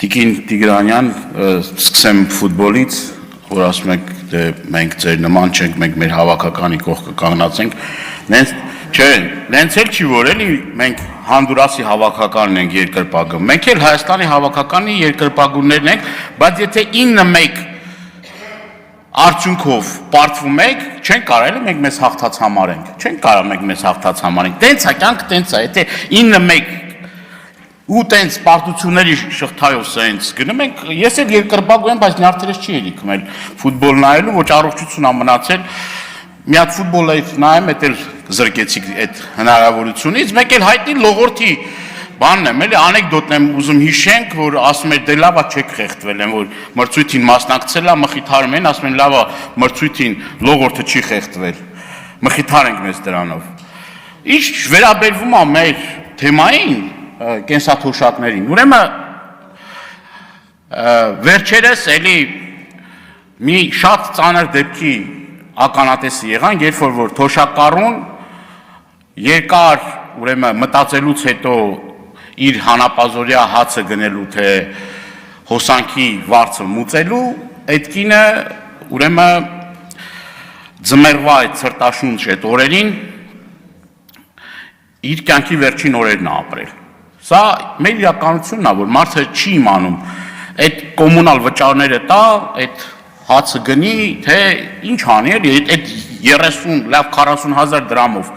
Տիկին Տիգրանյան, սկսեմ ֆուտբոլից, որ ասում եք, դե մենք ձեր նման չենք, մենք մեր հավաքականի կողքը կանգնած ենք, նենց էլ չի որ էլի մենք Հանդուրասի հավաքականն ենք երկրպագում, մենք էլ Հայաստանի հավաքականի երկրպագուներն ենք, բայց եթե 9-1 արդյունքով պարտվում եք, չենք կարող էլի մենք մեզ հաղթած համարենք, չենք կարող մենք մեզ հաղթած համարենք, տենց է, կյանքը տենց է, եթե 9-1 ու տենց պարտությունների շղթայով սենց գնում ենք, ես էլ երկրպագու եմ, բայց նյարդերս չի ելիքում էլ ֆուտբոլ նայելու, ոչ առողջություն ա մնացել, մի հատ ֆուտբոլ այդ նայեմ, էդ էլ զրկեցիք այդ հնարավորությունից, մեկ էլ հայտնի լողորդի բանն եմ, էլի անեկդոտն եմ ուզում հիշենք, որ ասում էր դե լավա չեք խեղդվել են, որ մրցույթին մասնակցել ա, մխիթարում են, ասում են լավա մրցույթին լողորդը չի խեղդվել, մխիթարենք մեզ դրանով։ Ինչ վերաբերվում ա մեր թեմային, կենսաթոշակներին, ուրեմն վերջերս էլի մի շատ ծանր դեպքի ականատեսը եղան, երբ որ թոշակառուն երկար ուրեմն մտածելուց հետո իր հանապազորյա հացը գնելու թե հոսանքի վարձը մուծելու, այդ կինը ուրեմն ձմեռվա այդ ցրտաշունչ այդ օրերին իր կյանքի վերջին օրերն է ապրել։ Սա մեր իրականությունն է, որ մարդը չի իմանում այդ կոմունալ վճարները տա, այդ հացը գնի, թե ինչ անի էլի, այդ 30, լավ 40,000 դրամով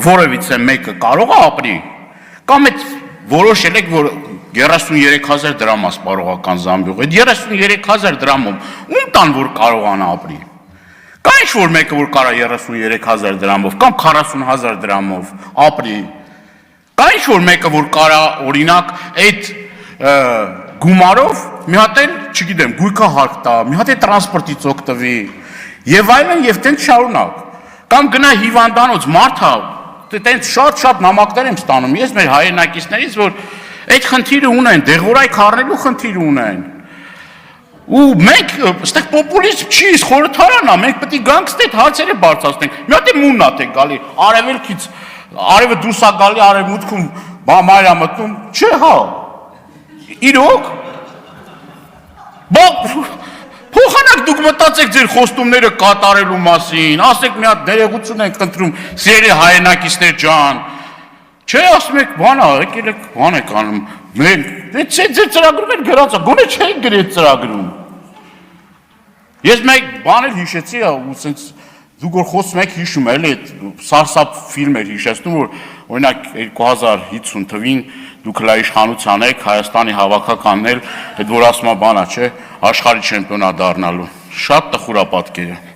որևիցե մեկը կարող է ապրի, կամ այդ որոշել եք, որ 33,000 դրամ է սպառողական զամբյուղ, այդ 33,000 դրամով ում տան, որ կարողանա ապրի, կա ինչ-որ մեկը, որ կարա 33,000 դրամով, կամ 40,000 դրամով ապրի, կա ինչ-որ մեկը, որ կարա օրինակ այդ գումարով մի հատ էլ, չգիտեմ, գույքահարկ տա, մի հատ էլ տրանսպորտից օգտվի, եւ այլն եւ տենց շարունակ, կամ գնա հիվանդանոց մարդա, տենց շատ նամակներ եմ ստանում, ես մեր հայրենակիցներից, որ այդ խնդիրը ունեն, դեղորայք առնելու խնդիրը ունեն, ու մենք, ստեղ պոպուլիզմ չի, խորհրդարան է, մենք պետք է գանք ստեղ հարցերը բարձրացնենք, մի հատ է մուննատ է գալի, արևելքից, արևը դուրս է գալի, արևմուտքում մայր է մտնում, չէ հա, իրոք, փոխանակ դուք մտածեք ձեր խոստումները կատարելու մասին, ասեք մի հատ ներողություն ենք խնդրում, սիրելի հայրենակիցներ ջան, չէ ասում եք բան ա, եկել եք բան եք անում, մենք, ձեր ծրագրում են գրած է, գոնե չեք գրի այդ ծրագրում։ Ես մեկ բան էլ հիշեցի, ու սենց դուք որ խոսում եք հիշում էլ այդ սարսափ ֆիլմ էր հիշեցնում, որ օրինակ 2050 թվին դուք հլա իշխանության եք, Հայաստանի հավաքականն էլ, այդ որ ասում է բանա, չէ, աշխարհի չեմպիոնա դառնալու, շատ տխուր է պատկերը։